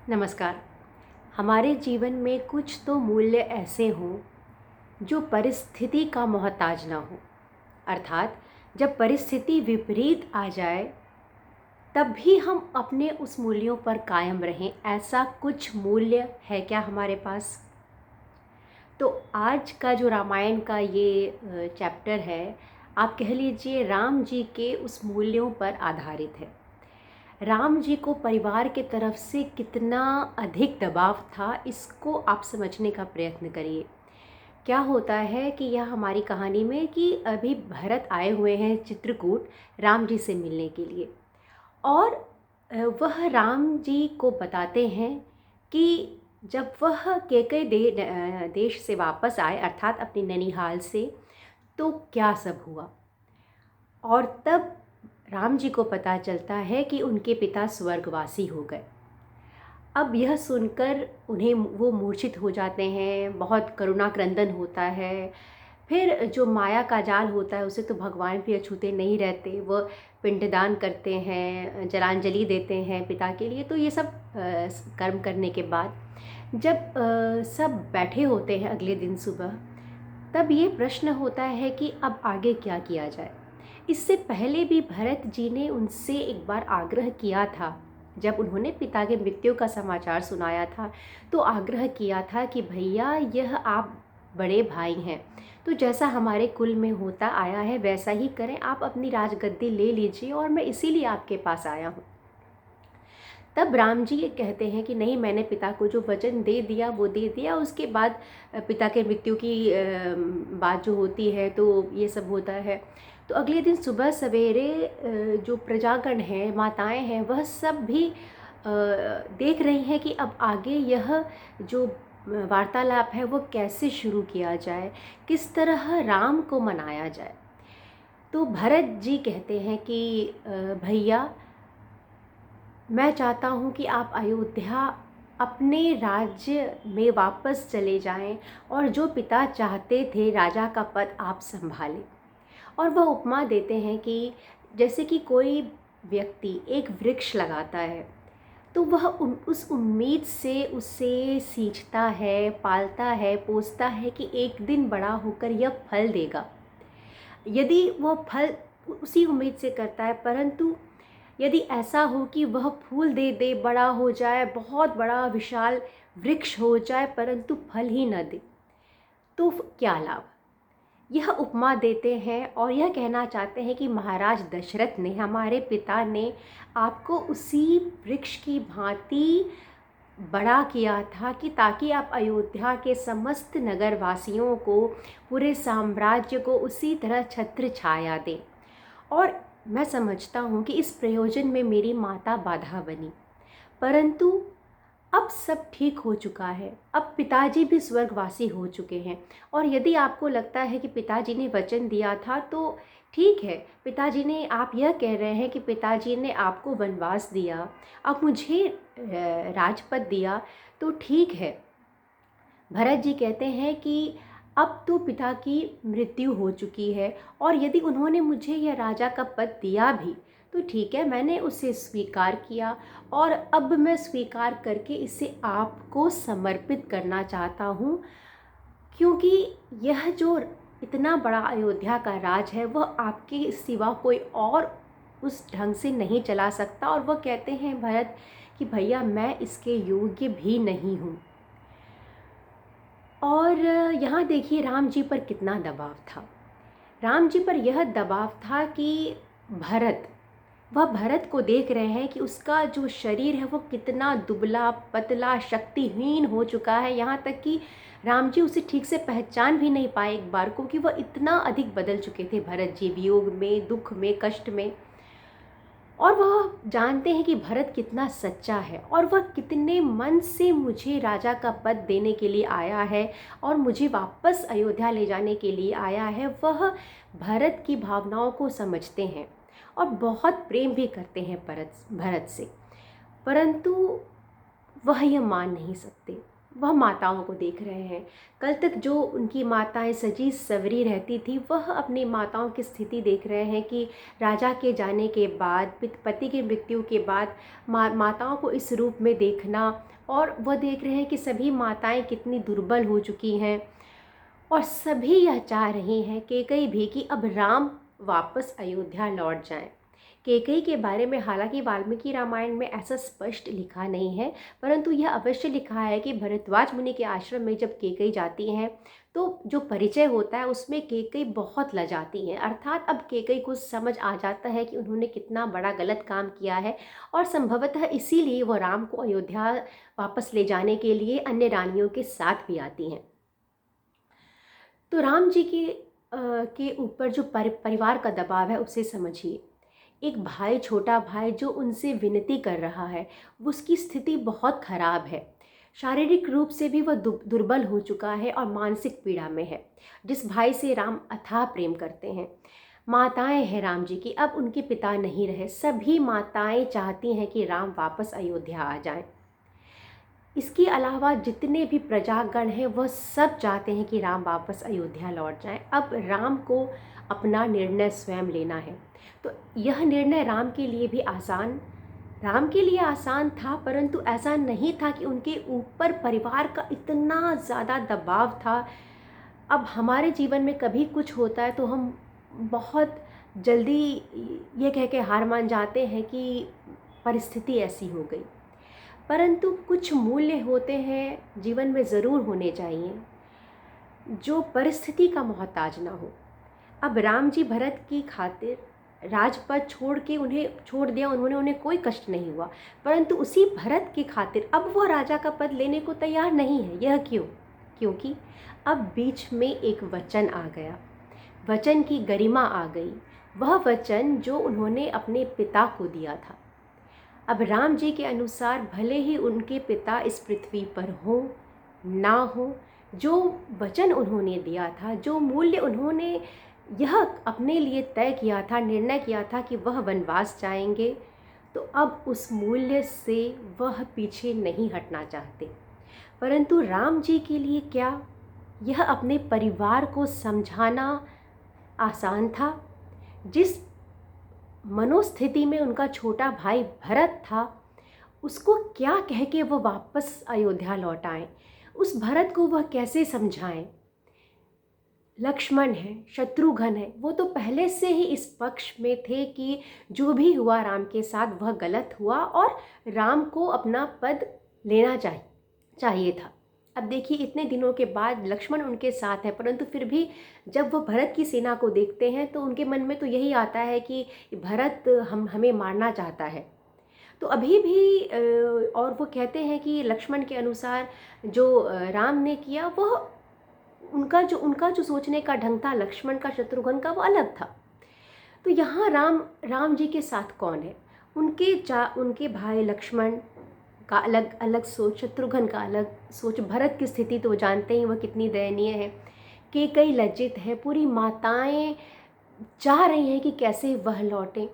नमस्कार। हमारे जीवन में कुछ तो मूल्य ऐसे हों जो परिस्थिति का मोहताज ना हो। अर्थात जब परिस्थिति विपरीत आ जाए तब भी हम अपने उस मूल्यों पर कायम रहें। ऐसा कुछ मूल्य है क्या हमारे पास? तो आज का जो रामायण का ये चैप्टर है, आप कह लीजिए राम जी के उस मूल्यों पर आधारित है। राम जी को परिवार के तरफ से कितना अधिक दबाव था, इसको आप समझने का प्रयत्न करिए। क्या होता है कि यह हमारी कहानी में कि अभी भरत आए हुए हैं चित्रकूट राम जी से मिलने के लिए, और वह राम जी को बताते हैं कि जब वह देश से वापस आए, अर्थात अपनी ननिहाल से, तो क्या सब हुआ। और तब राम जी को पता चलता है कि उनके पिता स्वर्गवासी हो गए। अब यह सुनकर उन्हें वो मूर्छित हो जाते हैं, बहुत करुणा क्रंदन होता है। फिर जो माया का जाल होता है उसे तो भगवान भी अछूते नहीं रहते, वह पिंडदान करते हैं, जलांजलि देते हैं पिता के लिए। तो ये सब कर्म करने के बाद जब सब बैठे होते हैं अगले दिन सुबह, तब ये प्रश्न होता है कि अब आगे क्या किया जाए। इससे पहले भी भरत जी ने उनसे एक बार आग्रह किया था। जब उन्होंने पिता के मृत्यु का समाचार सुनाया था तो आग्रह किया था कि भैया, यह आप बड़े भाई हैं, तो जैसा हमारे कुल में होता आया है वैसा ही करें, आप अपनी राजगद्दी ले लीजिए और मैं इसीलिए आपके पास आया हूँ। तब राम जी ये कहते हैं कि नहीं, मैंने पिता को जो वचन दे दिया वो दे दिया। उसके बाद पिता के मृत्यु की बात जो होती है तो ये सब होता है। तो अगले दिन सुबह सवेरे जो प्रजागण हैं, माताएं हैं, वह सब भी देख रही हैं कि अब आगे यह जो वार्तालाप है वो कैसे शुरू किया जाए, किस तरह राम को मनाया जाए। तो भरत जी कहते हैं कि भैया, मैं चाहता हूँ कि आप अयोध्या अपने राज्य में वापस चले जाएं और जो पिता चाहते थे राजा का पद आप संभालें। और वह उपमा देते हैं कि जैसे कि कोई व्यक्ति एक वृक्ष लगाता है तो वह उस उम्मीद से उसे सींचता है, पालता है, पोसता है कि एक दिन बड़ा होकर यह फल देगा। यदि वह फल उसी उम्मीद से करता है, परंतु यदि ऐसा हो कि वह फूल दे दे, बड़ा हो जाए, बहुत बड़ा विशाल वृक्ष हो जाए, परंतु फल ही न दे, तो क्या लाभ। यह उपमा देते हैं और यह कहना चाहते हैं कि महाराज दशरथ ने, हमारे पिता ने, आपको उसी वृक्ष की भांति बड़ा किया था कि ताकि आप अयोध्या के समस्त नगरवासियों को, पूरे साम्राज्य को उसी तरह छत्र छाया दें। और मैं समझता हूँ कि इस प्रयोजन में मेरी माता बाधा बनी, परंतु अब सब ठीक हो चुका है। अब पिताजी भी स्वर्गवासी हो चुके हैं। और यदि आपको लगता है कि पिताजी ने वचन दिया था तो ठीक है, पिताजी ने, आप यह कह रहे हैं कि पिताजी ने आपको वनवास दिया, अब मुझे राजपद दिया, तो ठीक है। भरत जी कहते हैं कि अब तो पिता की मृत्यु हो चुकी है और यदि उन्होंने मुझे यह राजा का पद दिया भी तो ठीक है, मैंने उसे स्वीकार किया और अब मैं स्वीकार करके इसे आपको समर्पित करना चाहता हूँ, क्योंकि यह जो इतना बड़ा अयोध्या का राज है वह आपके सिवा कोई और उस ढंग से नहीं चला सकता। और वह कहते हैं भरत कि भैया, मैं इसके योग्य भी नहीं हूँ। और यहाँ देखिए राम जी पर कितना दबाव था। राम जी पर यह दबाव था कि वह भरत को देख रहे हैं कि उसका जो शरीर है वो कितना दुबला पतला शक्तिहीन हो चुका है, यहाँ तक कि राम जी उसे ठीक से पहचान भी नहीं पाए एक बार को, कि वह इतना अधिक बदल चुके थे भरत जी, वियोग में, दुख में, कष्ट में। और वह जानते हैं कि भरत कितना सच्चा है और वह कितने मन से मुझे राजा का पद देने के लिए आया है और मुझे वापस अयोध्या ले जाने के लिए आया है। वह भरत की भावनाओं को समझते हैं और बहुत प्रेम भी करते हैं भरत से, परंतु वह यह मान नहीं सकते। वह माताओं को देख रहे हैं। कल तक जो उनकी माताएं सजी सवरी रहती थी, वह अपनी माताओं की स्थिति देख रहे हैं कि राजा के जाने के बाद, पति की मृत्यु के बाद माताओं को इस रूप में देखना, और वह देख रहे हैं कि सभी माताएं कितनी दुर्बल हो चुकी हैं। और सभी यह चाह रही हैं, कैकेयी भी, कि अब राम वापस अयोध्या लौट जाएं। कैकेयी के बारे में हालांकि वाल्मीकि रामायण में ऐसा स्पष्ट लिखा नहीं है, परंतु यह अवश्य लिखा है कि भरद्वाज मुनि के आश्रम में जब कैकेयी जाती हैं तो जो परिचय होता है उसमें कैकेयी बहुत लजाती हैं। अर्थात अब कैकेयी को समझ आ जाता है कि उन्होंने कितना बड़ा गलत काम किया है, और संभवतः इसीलिए वो राम को अयोध्या वापस ले जाने के लिए अन्य रानियों के साथ भी आती हैं। तो राम जी के ऊपर जो परिवार का दबाव है उसे समझिए। एक भाई, छोटा भाई जो उनसे विनती कर रहा है, उसकी स्थिति बहुत ख़राब है। शारीरिक रूप से भी वह दुर्बल हो चुका है और मानसिक पीड़ा में है। जिस भाई से राम अथाह प्रेम करते हैं। माताएं हैं राम जी की, अब उनके पिता नहीं रहे। सभी माताएं चाहती हैं कि राम वापस अयोध्या आ जाएं। इसके अलावा जितने भी प्रजागण हैं वह सब चाहते हैं कि राम वापस अयोध्या लौट जाएं। अब राम को अपना निर्णय स्वयं लेना है। तो यह निर्णय राम के लिए आसान था, परंतु ऐसा नहीं था कि उनके ऊपर परिवार का इतना ज़्यादा दबाव था। अब हमारे जीवन में कभी कुछ होता है तो हम बहुत जल्दी ये कह के हार मान जाते हैं कि परिस्थिति ऐसी हो गई, परंतु कुछ मूल्य होते हैं जीवन में ज़रूर होने चाहिए जो परिस्थिति का मोहताज ना हो। अब राम जी भरत की खातिर राजपद छोड़ के उन्हें छोड़ दिया, उन्हें कोई कष्ट नहीं हुआ, परंतु उसी भरत की खातिर अब वह राजा का पद लेने को तैयार नहीं है। यह क्यों? क्योंकि अब बीच में एक वचन आ गया, वचन की गरिमा आ गई, वह वचन जो उन्होंने अपने पिता को दिया था। अब राम जी के अनुसार भले ही उनके पिता इस पृथ्वी पर हो ना हो, जो वचन उन्होंने दिया था, जो मूल्य उन्होंने यह अपने लिए तय किया था, निर्णय किया था कि वह वनवास जाएंगे, तो अब उस मूल्य से वह पीछे नहीं हटना चाहते। परंतु राम जी के लिए क्या यह अपने परिवार को समझाना आसान था? जिस मनोस्थिति में उनका छोटा भाई भरत था, उसको क्या कह के वह वापस अयोध्या लौट आए? उस भरत को वह कैसे समझाएं? लक्ष्मण है, शत्रुघ्न है, वो तो पहले से ही इस पक्ष में थे कि जो भी हुआ राम के साथ वह गलत हुआ और राम को अपना पद लेना चाहिए था। अब देखिए, इतने दिनों के बाद लक्ष्मण उनके साथ है, परंतु फिर भी जब वो भरत की सेना को देखते हैं तो उनके मन में तो यही आता है कि भरत हमें मारना चाहता है। तो अभी भी और वो कहते हैं कि लक्ष्मण के अनुसार जो राम ने किया वह उनका जो सोचने का ढंग था लक्ष्मण का, शत्रुघ्न का, वो अलग था। तो यहाँ राम जी के साथ कौन है? उनके भाई लक्ष्मण का अलग अलग सोच, शत्रुघ्न का अलग सोच, भरत की स्थिति तो जानते ही वह कितनी दयनीय है। कैकेयी लज्जित है, पूरी माताएं चाह रही हैं कि कैसे वह लौटें।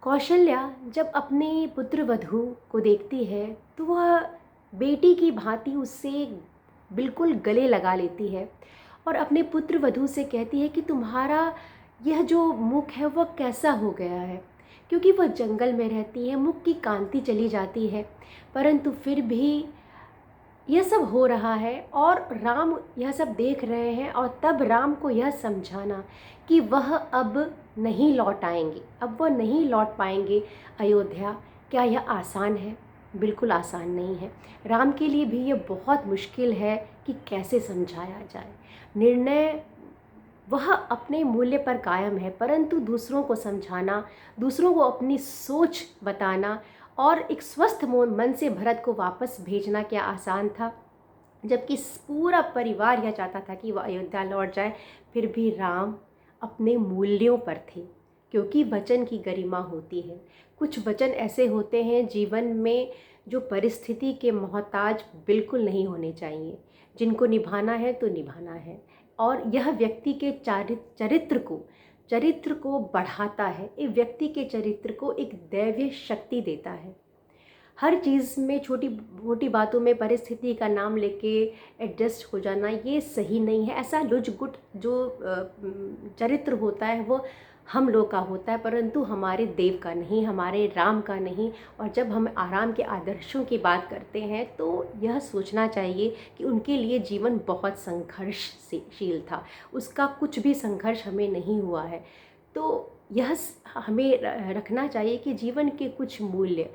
कौशल्या जब अपने पुत्र वधू को देखती है तो वह बेटी की भांति उससे बिल्कुल गले लगा लेती है और अपने पुत्र वधू से कहती है कि तुम्हारा यह जो मुख है वह कैसा हो गया है, क्योंकि वह जंगल में रहती है, मुख की कांति चली जाती है, परंतु फिर भी यह सब हो रहा है और राम यह सब देख रहे हैं। और तब राम को यह समझाना कि वह अब नहीं लौट आएंगे, अब वह नहीं लौट पाएंगे अयोध्या, क्या यह आसान है? बिल्कुल आसान नहीं है। राम के लिए भी ये बहुत मुश्किल है कि कैसे समझाया जाए। निर्णय वह अपने मूल्य पर कायम है, परंतु दूसरों को समझाना, दूसरों को अपनी सोच बताना और एक स्वस्थ मन से भरत को वापस भेजना क्या आसान था? जबकि पूरा परिवार यह चाहता था कि वह अयोध्या लौट जाए। फिर भी राम अपने मूल्यों पर थे, क्योंकि वचन की गरिमा होती है। कुछ वचन ऐसे होते हैं जीवन में जो परिस्थिति के मोहताज बिल्कुल नहीं होने चाहिए, जिनको निभाना है तो निभाना है, और यह व्यक्ति के चरित्र को बढ़ाता है, एक व्यक्ति के चरित्र को एक दैवीय शक्ति देता है। हर चीज़ में छोटी मोटी बातों में परिस्थिति का नाम लेके एडजस्ट हो जाना ये सही नहीं है। ऐसा लुच-गुट जो चरित्र होता है वो हम लोग का होता है, परंतु हमारे देव का नहीं, हमारे राम का नहीं। और जब हम आराम के आदर्शों की बात करते हैं तो यह सोचना चाहिए कि उनके लिए जीवन बहुत संघर्षशील था, उसका कुछ भी संघर्ष हमें नहीं हुआ है। तो यह हमें रखना चाहिए कि जीवन के कुछ मूल्य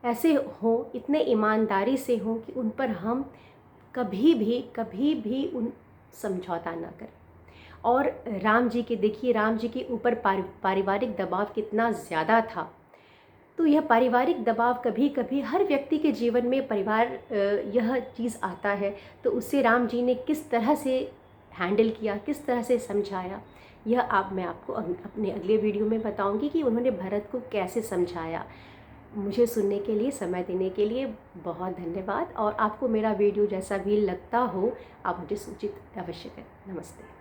ऐसे हों, इतने ईमानदारी से हों कि उन पर हम कभी भी उन समझौता ना करें। और राम जी के देखिए, राम जी के ऊपर पारिवारिक दबाव कितना ज़्यादा था। तो यह पारिवारिक दबाव कभी कभी हर व्यक्ति के जीवन में यह चीज़ आता है, तो उससे राम जी ने किस तरह से हैंडल किया, किस तरह से समझाया, यह मैं आपको अपने अगले वीडियो में बताऊंगी कि उन्होंने भरत को कैसे समझाया। मुझे सुनने के लिए, समय देने के लिए बहुत धन्यवाद। और आपको मेरा वीडियो जैसा भी लगता हो आप मुझे सूचित अवश्य करें। नमस्ते।